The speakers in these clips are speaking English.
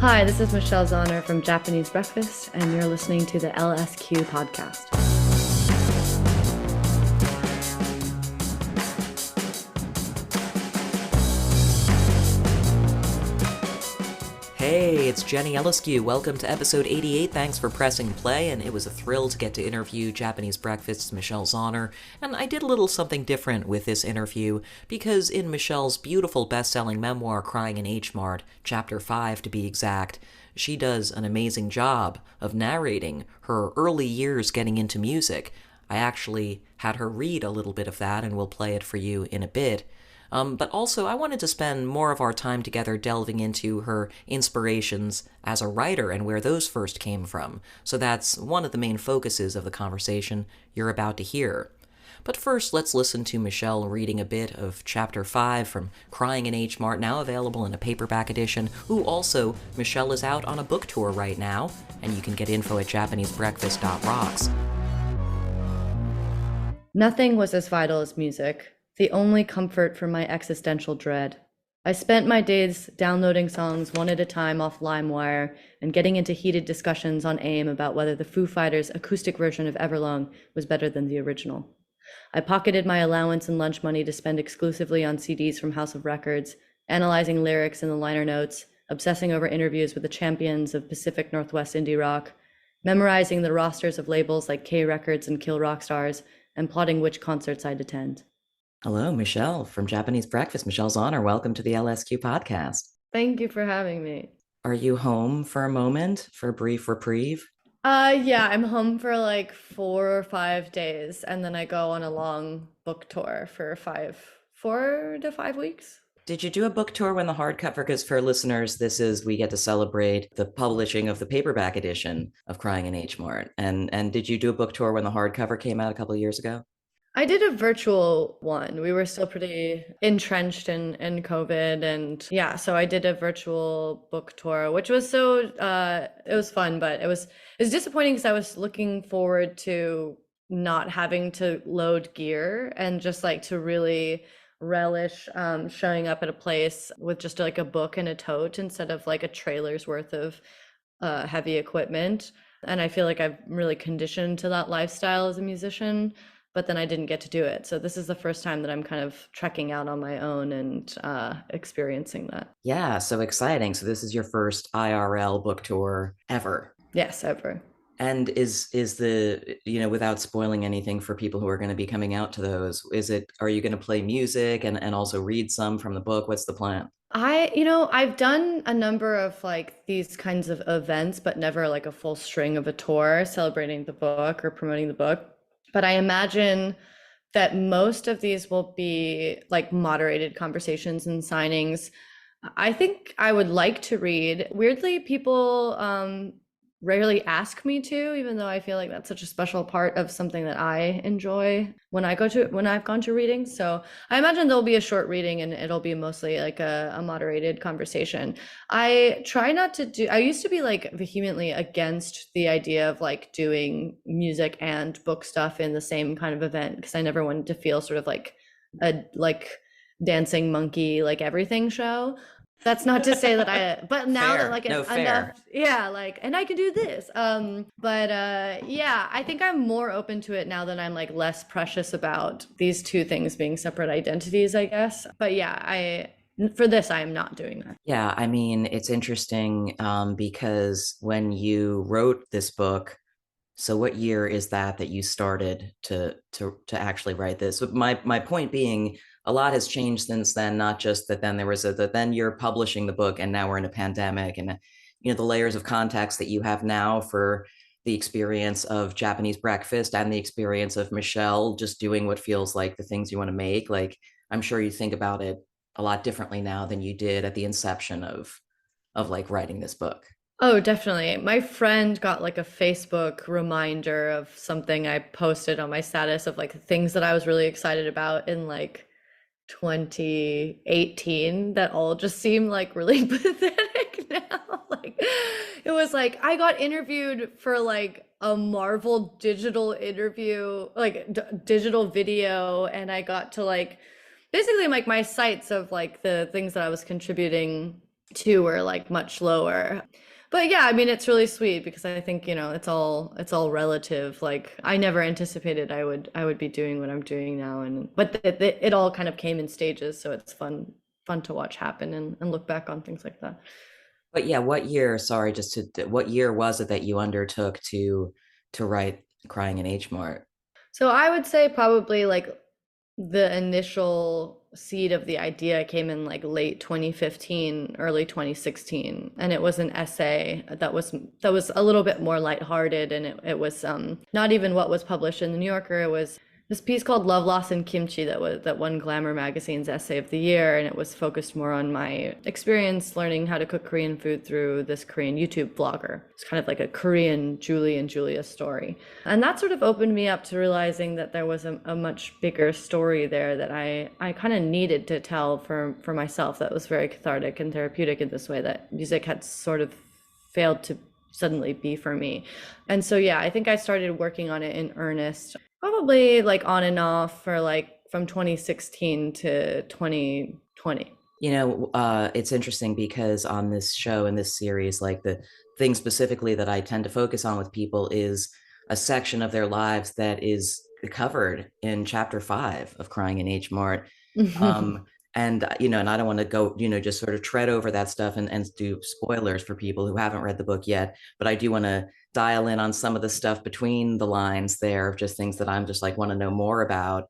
Hi, this is Michelle Zauner from Japanese Breakfast, and you're listening to the LSQ podcast. Hey, it's Jenny Elliskew. Welcome to episode 88. Thanks for pressing play, and it was a thrill to get to interview Japanese Breakfast's Michelle Zauner. And I did a little something different with this interview, because in Michelle's beautiful best-selling memoir, Crying in H Mart, Chapter 5 to be exact, she does an amazing job of narrating her early years getting into music. I actually had her read a little bit of that, and we'll play it for you in a bit. But also, I wanted to spend more of our time together delving into her inspirations as a writer and where those first came from. So that's one of the main focuses of the conversation you're about to hear. But first, let's listen to Michelle reading a bit of Chapter 5 from Crying in H Mart, now available in a paperback edition. Ooh, also, Michelle is out on a book tour right now, and you can get info at japanesebreakfast.rocks. Nothing was as vital as music, the only comfort for my existential dread. I spent my days downloading songs one at a time off LimeWire and getting into heated discussions on AIM about whether the Foo Fighters' acoustic version of Everlong was better than the original. I pocketed my allowance and lunch money to spend exclusively on CDs from House of Records, analyzing lyrics in the liner notes, obsessing over interviews with the champions of Pacific Northwest indie rock, memorizing the rosters of labels like K Records and Kill Rock Stars, and plotting which concerts I'd attend. Hello, Michelle from Japanese Breakfast. Michelle Zauner, welcome to the LSQ podcast. Thank you for having me. Are you home for a moment, for a brief reprieve? Yeah, I'm home for like 4 or 5 days, and then I go on a long book tour for 4 to 5 weeks. Did you do a book tour when the hardcover? Because for listeners, we get to celebrate the publishing of the paperback edition of Crying in H Mart. And did you do a book tour when the hardcover came out a couple of years ago? I did a virtual one. We were still pretty entrenched in COVID, and yeah, so I did a virtual book tour, which was it was fun, but it was disappointing because I was looking forward to not having to load gear and just like to really relish showing up at a place with just like a book and a tote instead of like a trailer's worth of heavy equipment. And I feel like I've really conditioned to that lifestyle as a musician, but then I didn't get to do it. So this is the first time that I'm kind of trekking out on my own and experiencing that. Yeah, so exciting. So this is your first IRL book tour ever. Yes, ever. And is without spoiling anything for people who are going to be coming out to those, are you going to play music and also read some from the book? What's the plan? I've done a number of like these kinds of events, but never like a full string of a tour celebrating the book or promoting the book. But I imagine that most of these will be like moderated conversations and signings. I think I would like to read. Weirdly, people rarely ask me to, even though I feel like that's such a special part of something that I enjoy when I've gone to readings. So I imagine there'll be a short reading and it'll be mostly like a moderated conversation. I used to be like vehemently against the idea of like doing music and book stuff in the same kind of event because I never wanted to feel sort of like a dancing monkey, like everything show. That's not to say that but now Fair. that like No, fair. enough, yeah, like, and I can do this. Yeah, I think I'm more open to it now that I'm like less precious about these two things being separate identities, I guess. But yeah, for this, I am not doing that. Yeah, I mean, it's interesting because when you wrote this book, so what year is that you started to actually write this? So my point being, a lot has changed since then, not just that then then you're publishing the book and now we're in a pandemic and the layers of context that you have now for the experience of Japanese Breakfast and the experience of Michelle just doing what feels like the things you want to make. Like, I'm sure you think about it a lot differently now than you did at the inception of like writing this book. Oh, definitely. My friend got like a Facebook reminder of something I posted on my status of like things that I was really excited about in like 2018 that all just seem like really pathetic now. Like it was like I got interviewed for like a Marvel digital interview, like digital video, and I got to like basically like my sites of like the things that I was contributing two were like much lower. But yeah, I mean, it's really sweet because I think, it's all relative. Like I never anticipated I would be doing what I'm doing now, and but it all kind of came in stages, so it's fun to watch happen and look back on things like that. But yeah, what year, sorry, what year was it that you undertook to write Crying in H Mart? So I would say probably like the initial seed of the idea came in like late 2015, early 2016, and it was an essay that was a little bit more lighthearted, and it was not even what was published in the New Yorker. It was this piece called Love, Loss, and Kimchi that won Glamour magazine's essay of the year, and it was focused more on my experience learning how to cook Korean food through this Korean YouTube vlogger. It's kind of like a Korean Julie and Julia story. And that sort of opened me up to realizing that there was a much bigger story there that I kind of needed to tell for myself, that was very cathartic and therapeutic in this way that music had sort of failed to suddenly be for me. And so yeah, I think I started working on it in earnest probably like on and off for like from 2016 to 2020. It's interesting because on this show and this series, like the thing specifically that I tend to focus on with people is a section of their lives that is covered in chapter 5 of Crying in H Mart. Um, and I don't want to go, just sort of tread over that stuff and do spoilers for people who haven't read the book yet, but I do want to dial in on some of the stuff between the lines there of just things that I'm just like want to know more about.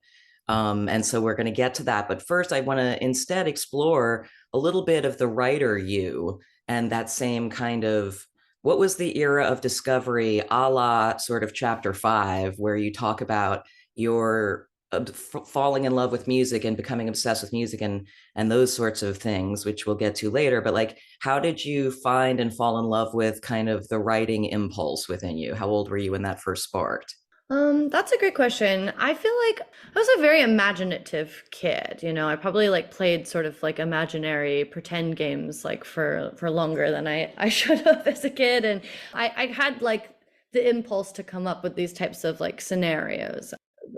And so we're going to get to that. But first, I want to instead explore a little bit of the writer you and that same kind of what was the era of discovery, a la sort of chapter 5, where you talk about your falling in love with music and becoming obsessed with music and those sorts of things, which we'll get to later. But like, how did you find and fall in love with kind of the writing impulse within you? How old were you when that first sparked? That's a great question. I feel like I was a very imaginative kid, I probably like played sort of like imaginary pretend games like for longer than I should have as a kid. And I had like the impulse to come up with these types of like scenarios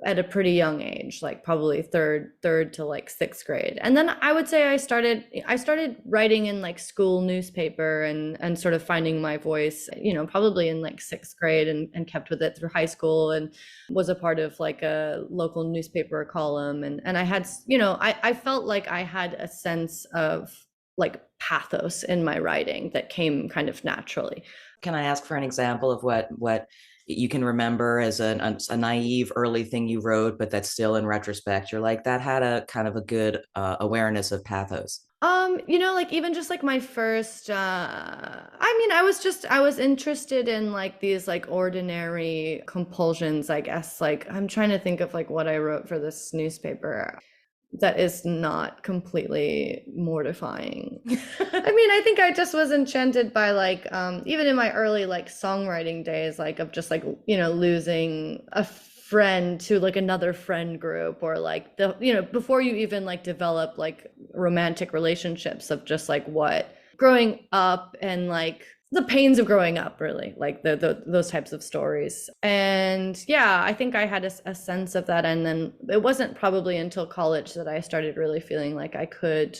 at a pretty young age, like probably third to like sixth grade. And then I would say I started writing in like school newspaper and sort of finding my voice, probably in like sixth grade, and kept with it through high school, and was a part of like a local newspaper column. And I had, I felt like I had a sense of like pathos in my writing that came kind of naturally. Can I ask for an example of what you can remember as a naive early thing you wrote, but that still in retrospect, you're like, that had a kind of a good awareness of pathos? Like even just like my first I mean, I was interested in like these like ordinary compulsions, I guess. Like I'm trying to think of like what I wrote for this newspaper that is not completely mortifying. I mean, I think I just was enchanted by like even in my early like songwriting days, like of just like, losing a friend to like another friend group, or like before you even like develop like romantic relationships, of just like what growing up and like the pains of growing up, really, like those types of stories. And yeah, I think I had a sense of that. And then it wasn't probably until college that I started really feeling like I could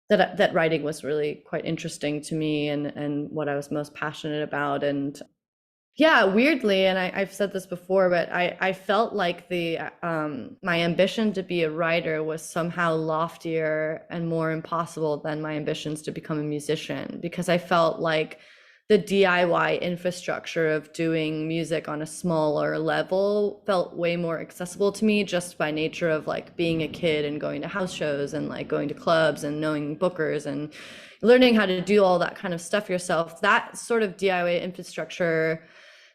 that writing was really quite interesting to me, and what I was most passionate about. And yeah, weirdly, and I've said this before, but I felt like the my ambition to be a writer was somehow loftier and more impossible than my ambitions to become a musician, because I felt like the DIY infrastructure of doing music on a smaller level felt way more accessible to me, just by nature of like being a kid and going to house shows and like going to clubs and knowing bookers and learning how to do all that kind of stuff yourself. That sort of DIY infrastructure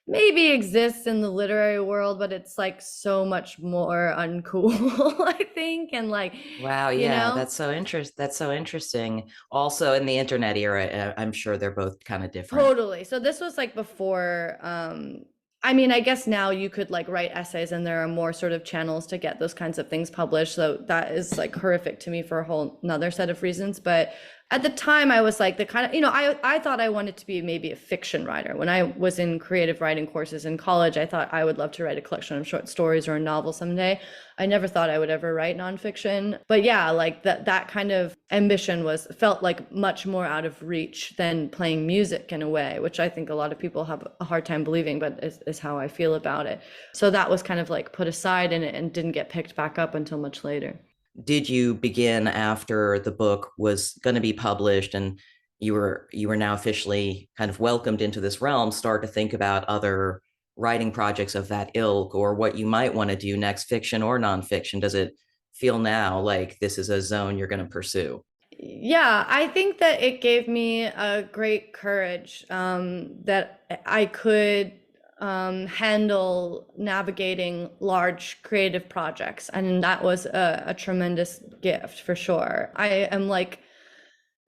maybe exists in the literary world, but it's like so much more uncool, I think. And like, Wow, you yeah, know, that's so interesting. Also in the internet era, I'm sure they're both kind of different. totally. So this was like before, I mean, I guess now you could like write essays and there are more sort of channels to get those kinds of things published. So that is like horrific to me for a whole another set of reasons. But At the time I was like the kind of, I thought I wanted to be maybe a fiction writer. When I was in creative writing courses in college, I thought I would love to write a collection of short stories or a novel someday. I never thought I would ever write nonfiction. But yeah, like that kind of ambition was felt like much more out of reach than playing music in a way, which I think a lot of people have a hard time believing, but is how I feel about it. So that was kind of like put aside and didn't get picked back up until much later. Did you begin after the book was going to be published and you were now officially kind of welcomed into this realm, start to think about other writing projects of that ilk or what you might want to do next, fiction or nonfiction? Does it feel now like this is a zone you're going to pursue? Yeah, I think that it gave me a great courage that I could handle navigating large creative projects. And that was a tremendous gift for sure. I am like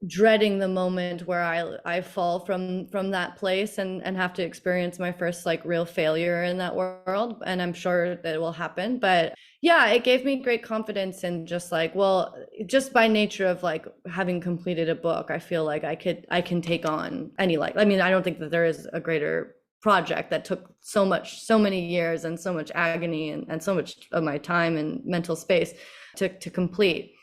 dreading the moment where I fall from that place and have to experience my first like real failure in that world, and I'm sure that it will happen. But yeah, it gave me great confidence and just like, well, just by nature of like having completed a book, I feel like I can take on any, like, I mean, I don't think that there is a greater project that took so many years and so much agony and so much of my time and mental space to complete.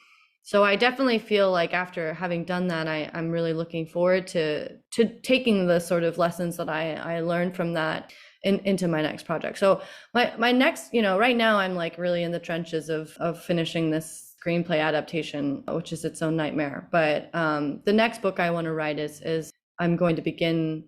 So I definitely feel like after having done that, I'm really looking forward to taking the sort of lessons that I learned from that into my next project. So my next, right now I'm like really in the trenches of finishing this screenplay adaptation, which is its own nightmare. But the next book I want to write is I'm going to begin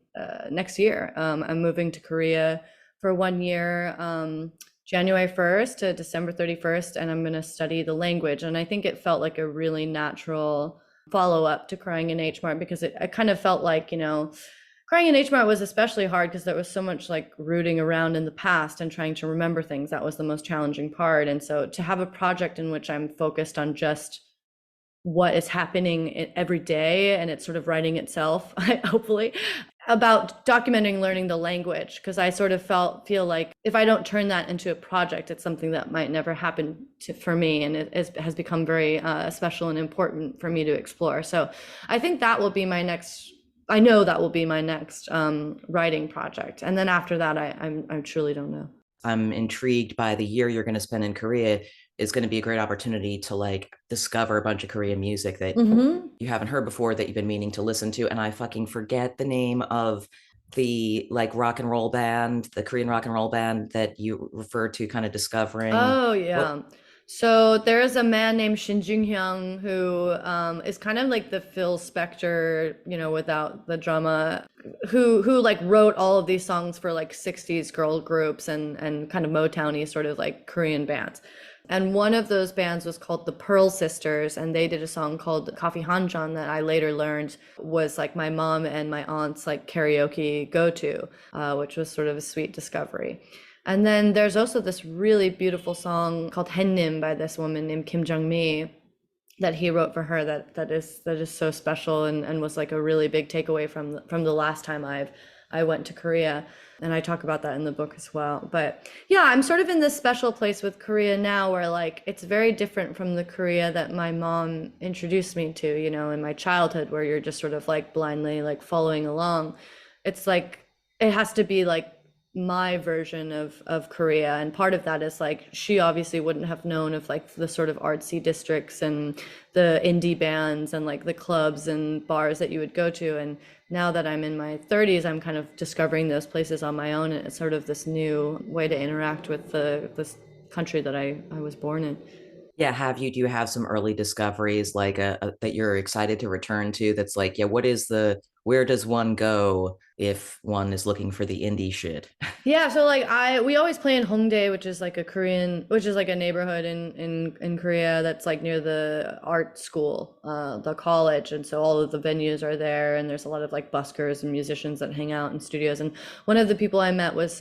next year. I'm moving to Korea for 1 year. January 1st to December 31st, and I'm going to study the language. And I think it felt like a really natural follow up to Crying in H Mart, because it kind of felt like, Crying in H Mart was especially hard because there was so much like rooting around in the past and trying to remember things. That was the most challenging part. And so to have a project in which I'm focused on just what is happening every day and it's sort of writing itself, hopefully, about documenting learning the language, because I sort of feel like if I don't turn that into a project, it's something that might never happen for me, and has become very special and important for me to explore. So I think that will be my next. I know that will be my next writing project, and then after that, I truly don't know. I'm intrigued by the year you're going to spend in Korea. Is going to be a great opportunity to like discover a bunch of Korean music that Mm-hmm. you haven't heard before that you've been meaning to listen to. And I fucking forget the name of the like rock and roll band, the Korean rock and roll band that you referred to kind of discovering. Oh What yeah. So there is a man named Shin Jung-hyun who is kind of like the Phil Spector, without the drama, who like wrote all of these songs for like 60s girl groups and kind of Motowny sort of like Korean bands. And one of those bands was called the Pearl Sisters, and they did a song called Coffee Hanjan that I later learned was like my mom and my aunt's like karaoke go-to, which was sort of a sweet discovery. And then there's also this really beautiful song called Hennim by this woman named Kim Jung-mi that he wrote for her that is so special and was like a really big takeaway from the last time I went to Korea. And I talk about that in the book as well. But yeah, I'm sort of in this special place with Korea now where like it's very different from the Korea that my mom introduced me to, in my childhood, where you're just sort of like blindly like following along. It's like it has to be like my version of Korea. And part of that is like she obviously wouldn't have known of like the sort of artsy districts and the indie bands and like the clubs and bars that you would go to. And now that I'm in my 30s, I'm kind of discovering those places on my own. And it's sort of this new way to interact with this country that I was born in. Yeah, do you have some early discoveries like that you're excited to return to that's like, yeah, where does one go if one is looking for the indie shit? Yeah, so like we always play in Hongdae, which is like a neighborhood in Korea that's like near the art school, the college, and so all of the venues are there, and there's a lot of like buskers and musicians that hang out in studios. And one of the people I met was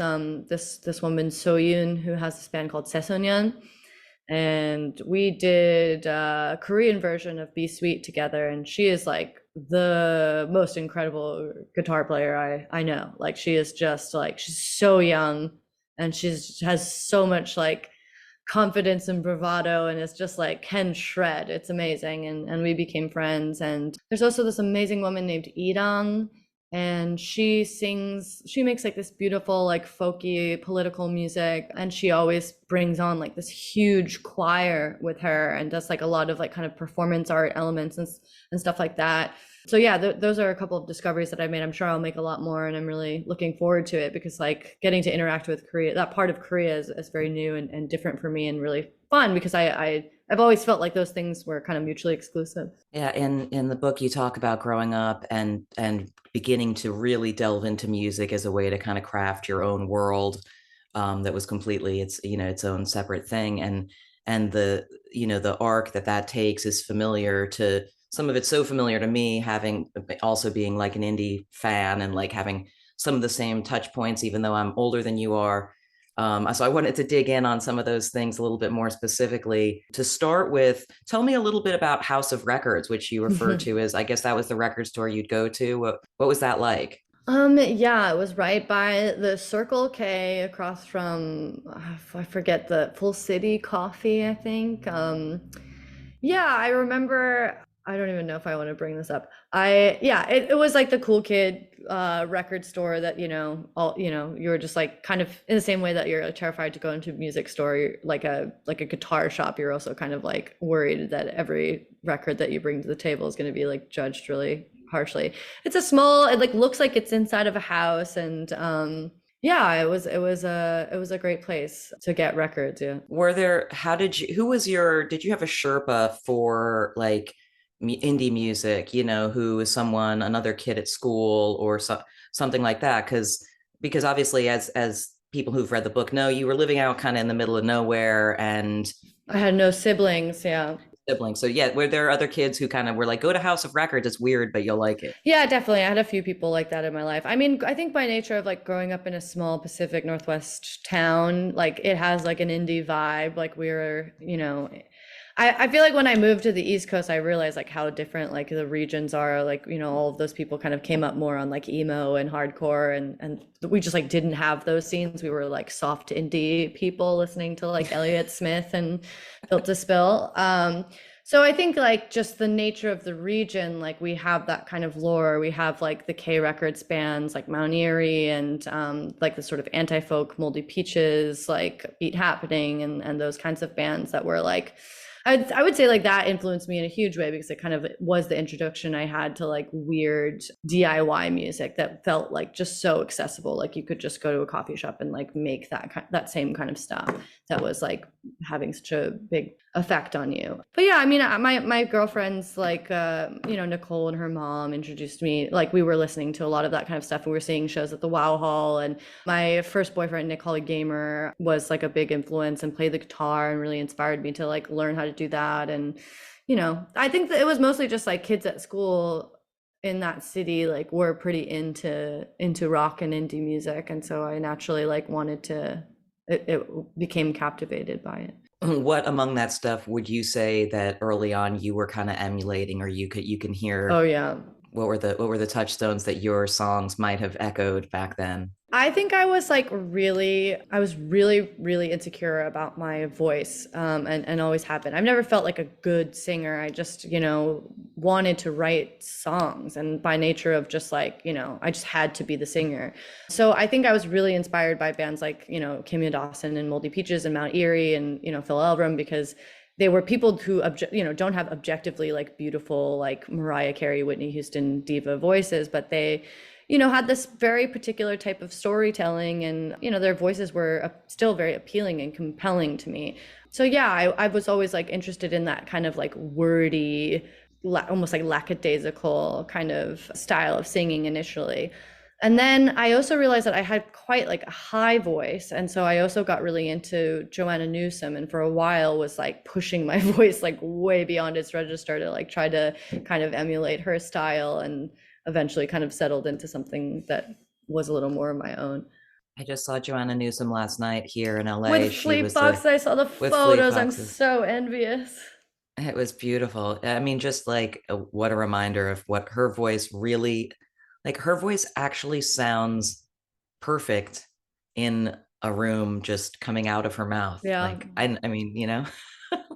this woman So Yoon, who has this band called Sesonyeon, and we did a Korean version of Be Sweet together, and she is like the most incredible guitar player I know. Like she is just like she's so young and has so much like confidence and bravado, and it's just like can shred. It's amazing. And we became friends. And there's also this amazing woman named Idang, and she makes like this beautiful, like folky political music, and she always brings on like this huge choir with her and does like a lot of like kind of performance art elements and stuff like that. So yeah, those are a couple of discoveries that I made. I'm sure I'll make a lot more, and I'm really looking forward to it because like getting to interact with Korea, that part of Korea is very new and different for me and really fun because I've always felt like those things were kind of mutually exclusive. Yeah, in the book you talk about growing up and beginning to really delve into music as a way to kind of craft your own world, that was completely its, its own separate thing. And the, the arc that that takes is familiar to some of it's so familiar to me, having also being like an indie fan and like having some of the same touch points, even though I'm older than you are. So I wanted to dig in on some of those things a little bit more specifically. To start with, tell me a little bit about House of Records, which you refer to as, I guess that was the record store you'd go to. What was that like? Yeah, it was right by the Circle K across from, I forget, the Full City Coffee, I think. Yeah, I remember, I don't even know if I want to bring this up. Yeah, it was like the cool kid record store that, you were just like kind of in the same way that you're like, terrified to go into a music store, like a guitar shop, you're also kind of like worried that every record that you bring to the table is going to be like judged really harshly. It's a small, it like looks like it's inside of a house, and yeah, it was a great place to get records. Yeah. Were there, who was did you have a Sherpa for like indie music, who is someone, another kid at school or something like that? Because obviously as people who've read the book know, you were living out kind of in the middle of nowhere and I had no siblings. Yeah. siblings. So yeah, were there other kids who kind of were like, go to House of Records, it's weird, but you'll like it? Yeah, definitely. I had a few people like that in my life. I mean, I think by nature of like growing up in a small Pacific Northwest town, like it has like an indie vibe. Like we were, I feel like when I moved to the East Coast, I realized like how different like the regions are. Like, all of those people kind of came up more on like emo and hardcore, and we just like didn't have those scenes. We were like soft indie people listening to like Elliott Smith and Built to Spill. So I think like just the nature of the region, like we have that kind of lore. We have like the K Records bands like Mount Erie and like the sort of anti-folk Moldy Peaches, like Beat Happening and those kinds of bands that were like, I would say like that influenced me in a huge way because it kind of was the introduction I had to like weird DIY music that felt like just so accessible. Like you could just go to a coffee shop and like make that same kind of stuff that was like having such a big effect on you. But yeah, I mean, my girlfriends like Nicole and her mom introduced me. Like we were listening to a lot of that kind of stuff. We were seeing shows at the Wow Hall, and my first boyfriend, Nick Holly Gamer, was like a big influence and played the guitar and really inspired me to like learn how to do that. And I think that it was mostly just like kids at school in that city like were pretty into rock and indie music, and so I naturally like wanted to it became captivated by it. What among that stuff would you say that early on you were kind of emulating, or you can Oh hear yeah. what were the touchstones that your songs might have echoed back then? I think I was really, really insecure about my voice, and always have been. I've never felt like a good singer. I just, wanted to write songs, and by nature of just like, I just had to be the singer. So I think I was really inspired by bands like, Kimya Dawson and Moldy Peaches and Mount Erie and, Phil Elverum, because they were people who don't have objectively like beautiful like Mariah Carey, Whitney Houston diva voices, but they had this very particular type of storytelling, and their voices were still very appealing and compelling to me. So yeah, I was always like interested in that kind of like wordy, almost like lackadaisical kind of style of singing initially. And then I also realized that I had quite like a high voice. And so I also got really into Joanna Newsom, and for a while was like pushing my voice like way beyond its register to like try to kind of emulate her style, and eventually kind of settled into something that was a little more of my own. I just saw Joanna Newsom last night here in LA. With She Fleet was the Foxes, I saw the with Fleet photos. I'm Foxes. so envious. It was beautiful. I mean, just like what a reminder of what her voice really, like her voice actually sounds perfect in a room just coming out of her mouth. Yeah. Like, I mean,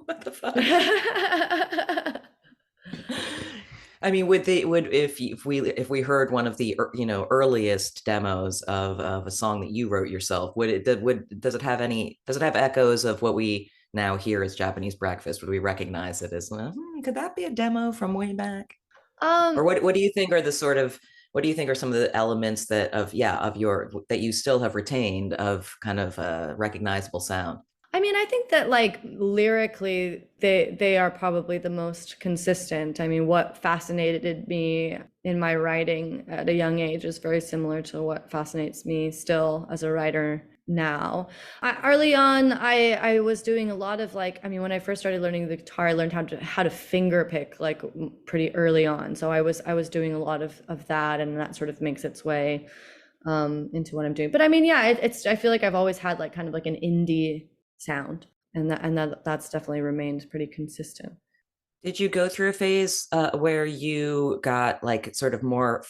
what the fuck? I mean, would they would if we heard one of the earliest demos of a song that you wrote yourself, would does it have echoes of what we now hear as Japanese breakfast? Would we recognize it as could that be a demo from way back? Or Um, what do you think are the sort of what do you think are some of the elements that of yeah of your that you still have retained of kind of a recognizable sound? I mean, I think that like lyrically, they are probably the most consistent. I mean, what fascinated me in my writing at a young age is very similar to what fascinates me still as a writer now. Early on, I was doing a lot of like, I mean, when I first started learning the guitar, I learned how to finger pick like pretty early on. So I was doing a lot of that, and that sort of makes its way into what I'm doing. But I mean, yeah, it's I feel like I've always had like kind of like an indie sound, and that's definitely remained pretty consistent. Did you go through a phase where you got like sort of more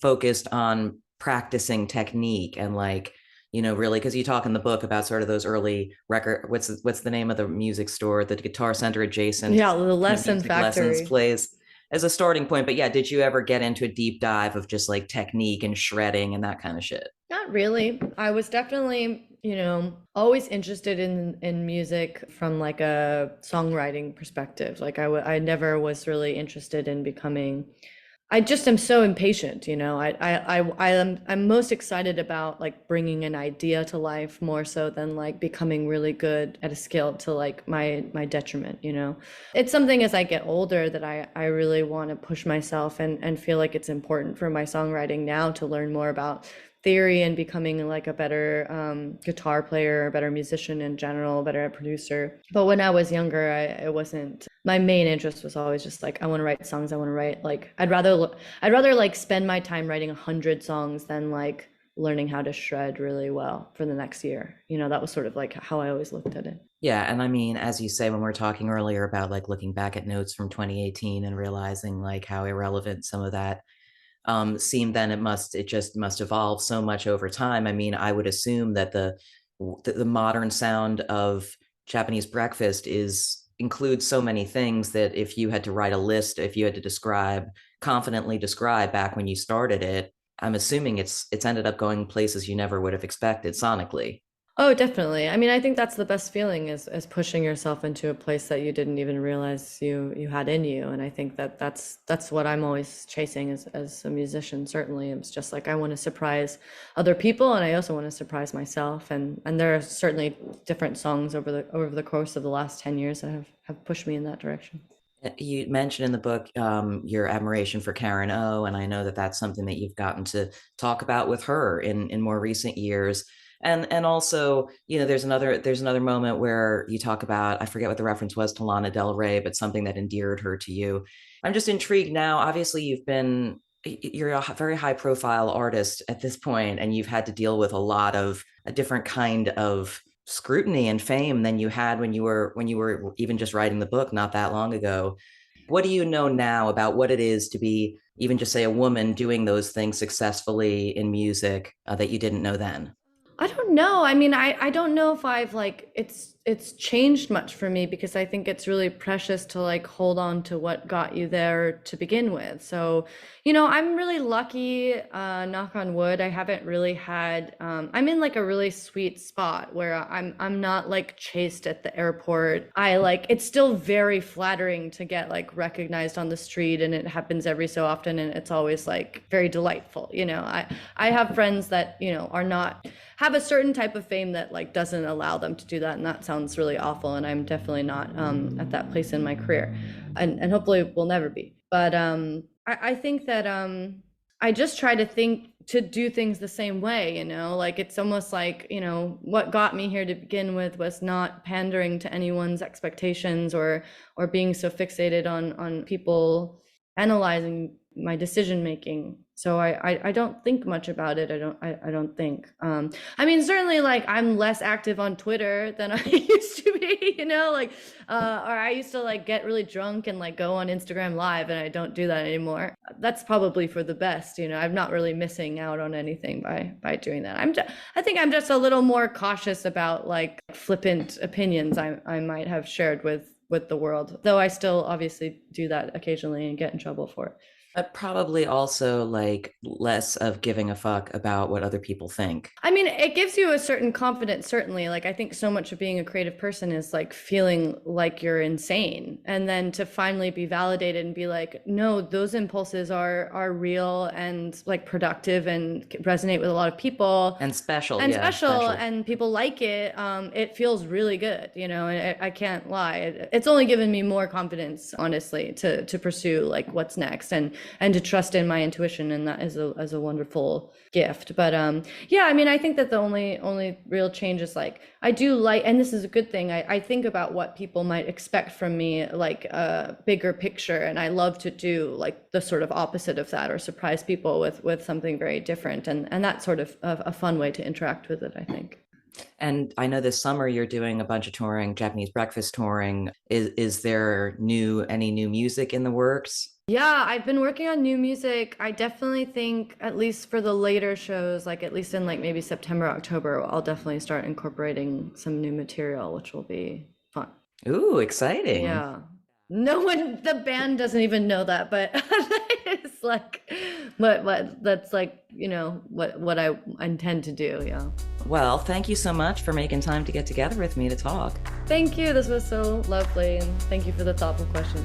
focused on practicing technique and like, really, because you talk in the book about sort of those early record, what's the name of the music store, the Guitar Center adjacent Yeah, the kind of lesson music lessons factory. plays as a starting point. But yeah, did you ever get into a deep dive of just like technique and shredding and that kind of shit? Not really. I was definitely, always interested in music from like a songwriting perspective. Like I never was really interested in becoming. I just am so impatient, you know. I'm most excited about like bringing an idea to life more so than like becoming really good at a skill to like my detriment, you know. It's something as I get older that I really want to push myself and feel like it's important for my songwriting now to learn more about theory and becoming like a better guitar player, a better musician in general, a better producer. But when I was younger, it wasn't. My main interest was always just like I want to write songs. I want to write like I'd rather like spend my time writing 100 songs than like learning how to shred really well for the next year. You know, that was sort of like how I always looked at it. Yeah, and I mean, as you say, when we are talking earlier about like looking back at notes from 2018 and realizing like how irrelevant some of that seemed, then it just must evolve so much over time. I mean, I would assume that the modern sound of Japanese breakfast is includes so many things that if you had to write a list, if you had to confidently describe back when you started it, I'm assuming it's ended up going places you never would have expected sonically. Oh, definitely. I mean, I think that's the best feeling is pushing yourself into a place that you didn't even realize you had in you. And I think that that's what I'm always chasing as a musician. Certainly, it's just like I want to surprise other people, and I also want to surprise myself. And there are certainly different songs over the course of the last 10 years that have pushed me in that direction. You mentioned in the book your admiration for Karen O, and I know that that's something that you've gotten to talk about with her in more recent years. And also, there's another moment where you talk about, I forget what the reference was to Lana Del Rey, but something that endeared her to you. I'm just intrigued now. Obviously, you're a very high profile artist at this point, and you've had to deal with a lot of a different kind of scrutiny and fame than you had when you were even just writing the book not that long ago. What do you know now about what it is to be even just say a woman doing those things successfully in music that you didn't know then? I don't know. I mean, I don't know if I've like it's changed much for me because I think it's really precious to like hold on to what got you there to begin with. So, I'm really lucky, knock on wood. I haven't really had I'm in like a really sweet spot where I'm not like chased at the airport. I like it's still very flattering to get like recognized on the street, and it happens every so often, and it's always like very delightful. I have friends that, are not have a certain type of fame that like doesn't allow them to do that, and that sounds really awful, and I'm definitely not at that place in my career, and hopefully will never be. But I think that I just try to do things the same way, like it's almost like, what got me here to begin with was not pandering to anyone's expectations or being so fixated on people analyzing my decision making. So I don't think much about it. I don't think. I mean, certainly, like, I'm less active on Twitter than I used to be, like, or I used to like get really drunk and like go on Instagram Live, and I don't do that anymore. That's probably for the best. I'm not really missing out on anything by doing that. I think I'm just a little more cautious about like flippant opinions I might have shared with the world, though I still obviously do that occasionally and get in trouble for it. But probably also like less of giving a fuck about what other people think. I mean, it gives you a certain confidence, certainly. Like, I think so much of being a creative person is like feeling like you're insane. And then to finally be validated and be like, no, those impulses are real and like productive and resonate with a lot of people. And special, and yeah, special, and people like it. It feels really good, and I can't lie. It's only given me more confidence, honestly, to pursue like what's next and to trust in my intuition, and that is a wonderful gift. But yeah, I mean, I think that the only real change is like I do like, and this is a good thing. I think about what people might expect from me, like a bigger picture, and I love to do like the sort of opposite of that, or surprise people with something very different, and that's sort of a fun way to interact with it, I think. And I know this summer you're doing a bunch of touring, Japanese breakfast touring. Is there any new music in the works? Yeah, I've been working on new music. I definitely think, at least for the later shows, like at least in like maybe September, October, I'll definitely start incorporating some new material, which will be fun. Ooh, exciting. Yeah. No one, the band doesn't even know that, but it's like, what that's like, what I intend to do. Yeah. Well, thank you so much for making time to get together with me to talk. Thank you. This was so lovely. And thank you for the thoughtful questions.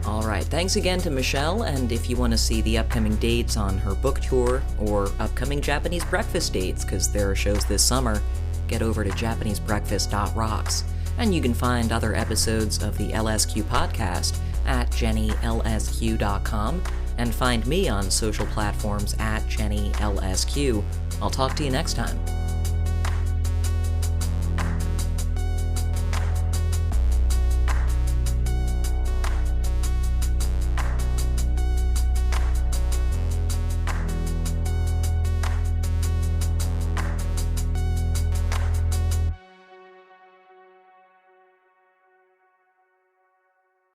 All right, thanks again to Michelle, and if you want to see the upcoming dates on her book tour or upcoming Japanese breakfast dates, because there are shows this summer, get over to japanesebreakfast.rocks, and you can find other episodes of the LSQ podcast at jennylsq.com, and find me on social platforms at jennylsq. I'll talk to you next time.